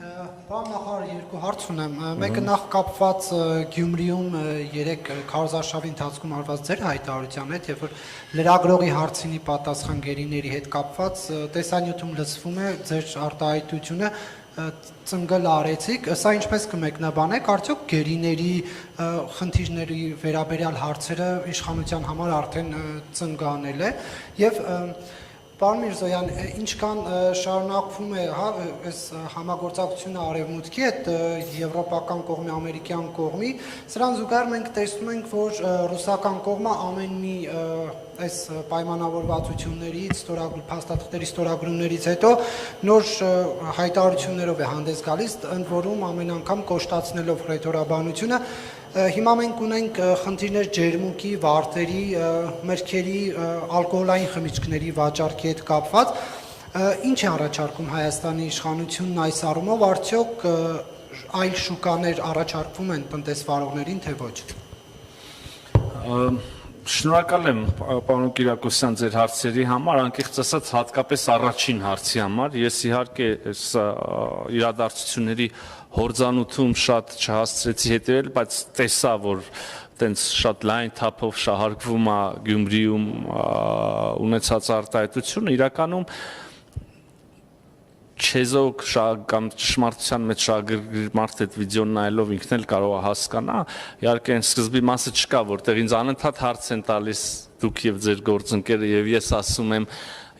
Պարոն նախարար, երկու հարց ունեմ։ Մեկը նախ կապված Գյումրիում երեք քարոզարշավի ընթացքում արված ձեր հայտարարության հետ, երբ որ լրագրողի հարցինի պատասխան գերիների հետ կապված տեսանյութում լսվում է ձեր արտահայտությունը ծնգլ արեցիք, սա ինչպես կմեկնաբանեք, արդյոք գերիների խնդիրների վերաբերյալ հարցերը իշխանության համար արդեն ծնգանել է եւ Պարոն Միրզոյան, ինչքան շարունակվում է այս համագործակցությունը արևմուտքի հետ եվրոպական կողմի, ամերիկյան կողմի, սրան զուգահեռ մենք տեսնում ենք, որ ռուսական կողմը ամեն մի այս պայմանավորվածություններից, փաստաթղթերի ստորագրումներից հետո նոր հայտարարություններով է հանդես գալիս, ընդ որում ամեն անգամ կոշտացնելով հռետորաբանությունը Հիմա մենք ունենք խնդիրներ ջերմուկի, վարտերի, մրգերի, ալկոհոլային խմիչքների վաճառքի հետ կապված, ինչ է առաջարկում Հայաստանի իշխանությունն այս առումով, արդյոք այլ շուկաներ առաջարկվում են տնտեսվարողներին, թե ոչ։ Շնորհակալ եմ պարոն Կիրակոսյան ձեր հարցերի համար, անկեղծ ասած հատկապես առաջին հարցի համար, ես իհարկե այս իրադարձությունների հորձանութում շատ չհասցրեցի հետևել, բայց տեսա, որ տենց շատ լայն թափով շահարկվում է Գյումրիում ունեցած արտահայտությունը, իրականում չեզոք կամ ճշմարտության մեջ շահագրգիռ մարդ այդ վիդեոն նայելով ինքն էլ կարող է հասկանա, իհարկե այն սկզբի մասը չկա, որտեղ ինձ անընդհատ հարց են տալիս դուք եւ ձեր գործընկերը եւ ես ասում եմ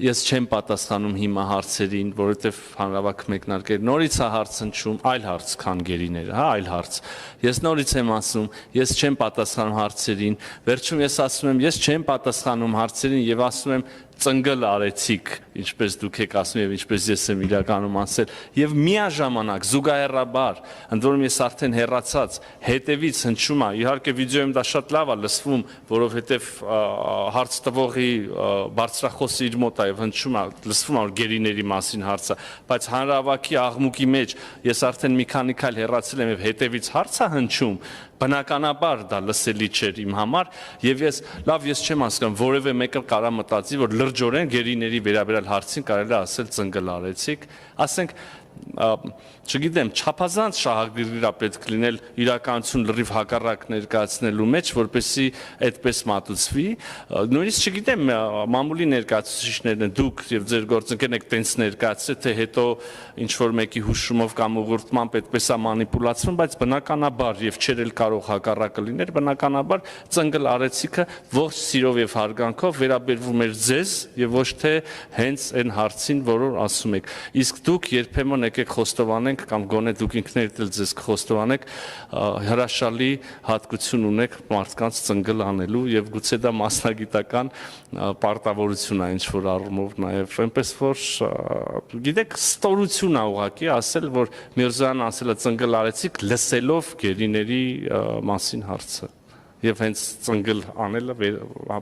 ես չեմ պատասխանում հիմա հարցերին, որովհետև հանրավակ մեկնարկել նորից է հարց հնչում, այլ հարց քան գերիները, հա, այլ հարց։ Ես նորից եմ ասում, ես չեմ պատասխանում հարցերին, վերջում ես ասում եմ, ես չեմ պատասխանում հարցերին եւ ասում եմ ծնգլ արեցիք, ինչպես դուք եք ասում եւ ինչպես ես եմ իրականում ասել, եւ միաժամանակ զուգահեռաբար, ընդ որում ես արդեն հեռացած, հետևից հնչում է, իհարկե վիդեոյում դա շատ լավ է լսվում, որովհետեւ հարց տվողի բարձրախոսը իր մոտ է եւ հնչում է, լսվում է որ գերիների մասին հարցը, բայց հանրավակի աղմուկի մեջ ես արդեն մի քանի քայլ հեռացել եմ եւ հետևից հարց է հնչում, բնականաբար դա լսելի չէր իմ համար եւ ես չեմ հասկանում որևէ մեկը կարա մտածի որ լրջորեն գերիների վերաբերյալ հարցին կարելի է ասել ծնգլ արեցիք ասենք չգիտեմ չափազանց շահագրգիռ պետք լինել իրականություն լրիվ հակառակ ներկայացնելու մեջ որպեսզի այդպես մատուցվի նույնիսկ չգիտեմ մամուլի ներկայացուցիչներն են դուք եւ ձեր գործընկերն եք տենց ներկայացրել թե հետո ինչ որ մեկի հուշումով կամ ուղղորդմամբ այդպես է մանիպուլացվում բայց բնականաբար եւ չեր էլ կարող հակառակը լիներ բնականաբար ծնգլ արեցիքը ողջ սիրով եւ հարգանքով վերաբերվում էր ձեզ եւ ոչ թե հենց այն հարցին որը ասում եք իսկ դուք երբեմն եկեք խոստովանենք կամ գոնե դուք ինքներդ էլ ձեզ կխոստովանեք հրաշալի հատկություն ունեք մարդկանց ծնգլ անելու եւ գուցե դա մասնագիտական պարտավորություն է ինչ որ առումով նաեւ այնպես որ գիտեք ստորություն է ուղղակի ասել որ Միրզոյանը ասել է ծնգլ արեցիք լսելով գերիների մասին հարցը եւ հենց ծնգլ անելը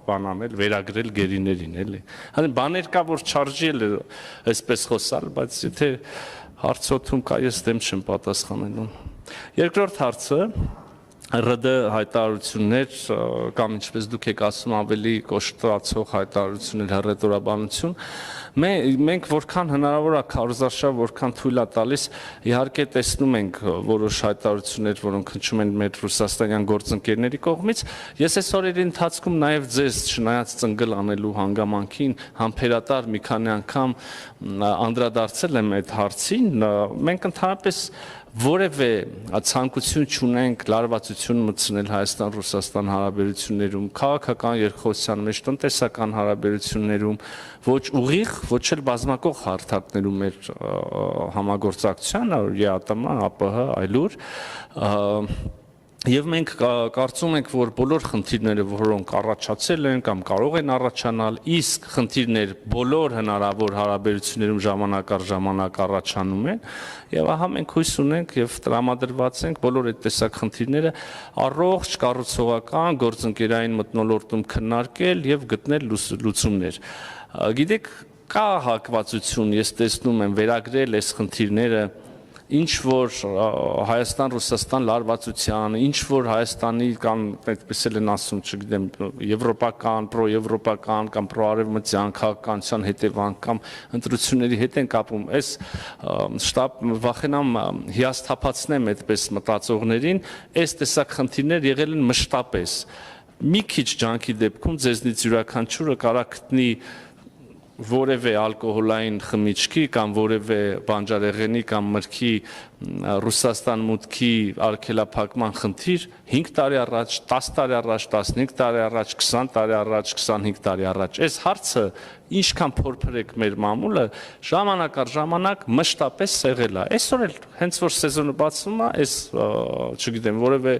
բան անել վերագրել գերիներին էլի հələ բաներ կա որ չարժի այսպես խոսալ բայց եթե հարցոթում կա ես դեմ չեմ պատասխանելու երկրորդ հարցը ՌԴ հայտարարություններ կամ ինչպես դուք եք ասում ավելի կոշտացող հայտարարություններ հռետորաբանություն մենք որքան հնարավոր է քարոզարշավ որքան թույլ է տալիս իհարկե տեսնում ենք որոշ հայտարարություններ որոնք հնչում են մեր ռուսաստանյան գործընկերների կողմից ես այս օրերի ընթացքում նաև ձեզ չնայած ծնգլ անելու հանգամանքին համբերատար մի քանի անգամ անդրադարձել եմ այդ հարցին մենք ընդհանրապես որևէ ցանկություն չունենք լարվածություն մտցնել Հայաստան-Ռուսաստան հարաբերություններում, քաղաքական երկխոսության մեջ, տնտեսական հարաբերություններում, ոչ ուղիղ, ոչ էլ բազմակող հարթակներում մեր համագործակցության, ԵԱՏՄ, ԱՊՀ, այլուր, Եվ մենք կարծում ենք, որ բոլոր խնդիրները, որոնք առաջացել են կամ կարող են առաջանալ, իսկ խնդիրներ բոլոր հնարավոր հարաբերություններում ժամանակ առ ժամանակ առաջանում են, եւ ահա մենք հույս ունենք եւ տրամադրված ենք բոլոր այդ տեսակ խնդիրները առողջ կառուցողական գործընկերային մթնոլորտում քննարկել եւ գտնել լուծումներ։ Գիտեք, կա հակվածություն, ես տեսնում եմ վերագրել այս խնդիրները ինչ որ Հայաստան-Ռուսաստան լարվածության, ինչ որ Հայաստանի կամ այդպես էլ են ասում, չգիտեմ, եվրոպական, պրոեվրոպական կամ պրոարևմտյան քաղաքականության հետևանք կամ ընտրությունների հետ են կապում, այս շտապ վախենամ հիասթափացնեմ այդպես մտածողներին, այս տեսակ խնդիրներ եղել են մշտապես։ Մի քիչ ջանքի դեպքում ձեզնից յուրաքանչյուրը կարա գտնի որևէ ալկոհոլային խմիչքի կամ որևէ բանջարեղենի կամ մրգի Ռուսաստան մուտքի արգելափակման խնդիր 5 տարի առաջ, 10 տարի առաջ, 15 տարի առաջ, 20 տարի առաջ, 25 տարի առաջ։ Այս հարցը ինչքան փորփրեք մեր մամուլը, ժամանակ առ ժամանակ մշտապես եղել է։ Այսօր էլ հենց որ սեզոնը բացվում է, այս, չգիտեմ, որևէ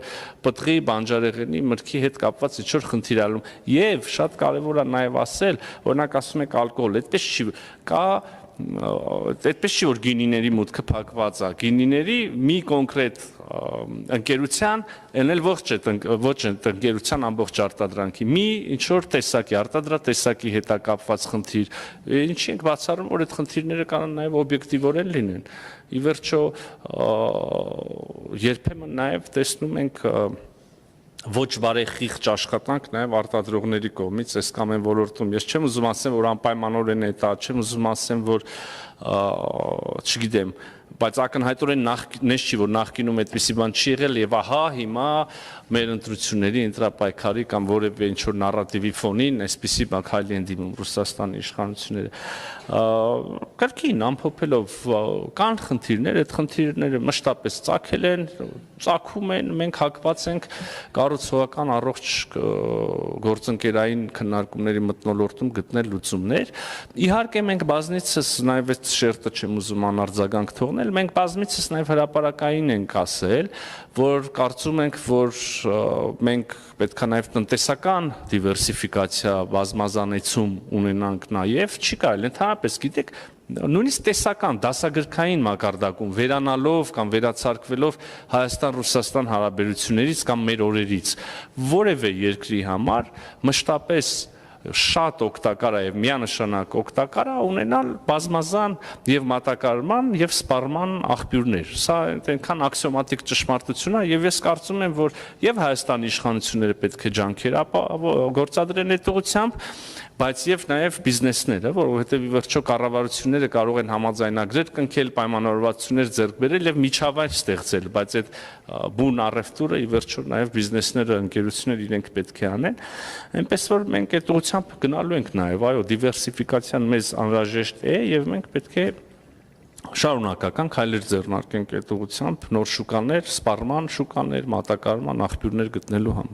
պտղի, բանջարեղենի, մրգի հետ կապված ինչ-որ խնդիր ալում։ Եվ շատ կարևոր է նաև ասել, օրինակ ասում եք ալկոհոլ, այդպես չի, կա այդպես չի որ գինիների մուտքը փակված է, գինիների մի կոնկրետ ընկերության, այն էլ ոչ այդ ընկերության ամբողջ արտադրանքի, մի ինչ որ տեսակի, արտադրատեսակի հետ կապված խնդիր, ինչի ենք բացառում, որ այդ խնդիրները կարող նաև օբյեկտիվորեն լինեն։ Ի վերջո երբեմն նաև տեսնում ենք ոչ բարեխիղճ աշխատանք նաև արտադրողների կողմից այս կամ այն ոլորտում։ Ես չեմ ուզում ասեմ, որ անպայմանորեն է դա, չեմ ուզում ասեմ, որ չգիտեմ, բայց ակնհայտորեն նես չի, որ նախկինում այդպիսի բան չի եղել եւ ահա հիմա մեր ընտրությունների ընտրապայքարի կամ որևէ ինչ որ նարատիվի ֆոնին այսպիսի բակայլի են դիմում Ռուսաստանի իշխանությունները։ Կրկին ամփոփելով կան խնդիրներ, այդ խնդիրները մշտապես ծագել են, ծագում են, մենք հակված ենք կառուցողական առողջ գործընկերային քննարկումների մթնոլորտում գտնել լուծումներ։ Իհարկե մենք բազմիցս նաև այդ շերտը չեմ ուզում անարձագանք թողնել, մենք բազմիցս նաև հրապարակային ենք ասել, որ կարծում ենք, որ մենք պետք է նաև տնտեսական դիվերսիֆիկացիա, բազմազանեցում ունենանք նաև, չի կարելի, ընդհանրապես գիտեք, նույնիսկ տեսական դասագրքային մակարդակում վերանալով կամ վերացարկվելով Հայաստան-Ռուսաստան հարաբերություններից կամ մեր օրերից որևէ երկրի համար մշտապես շատ օգտակար է եւ միանշանակ օգտակար է ունենալ բազմազան եւ մատակարարման եւ սպառման աղբյուրներ։ Սա այնքան աքսիոմատիկ ճշմարտություն է եւ ես կարծում եմ, որ եւ Հայաստանի իշխանությունները պետք է ջանքեր գործադրեն այդ ուղղությամբ, բայց եւ նաեւ բիզնեսները, որովհետեւ ի վերջո կառավարությունները կարող են համաձայնագրեր կնքել, պայմանավորվածություններ ձեռք բերել եւ միջավայր ստեղծել, բայց այդ բուն առևտուրը ի վերջո նաեւ բիզնեսները, ընկերությունները իրենք պետք է անեն, այնպես որ մենք այդ ուղղությամբ գնալու ենք նաեւ, այո, դիվերսիֆիկացիան մեզ անհրաժեշտ է եւ մենք պետք է շարունակական քայլեր ձեռնարկենք այդ ուղղությամբ նոր շուկաներ, սպառման շուկաներ, մատակարարման աղբյուրներ գտնելու համար։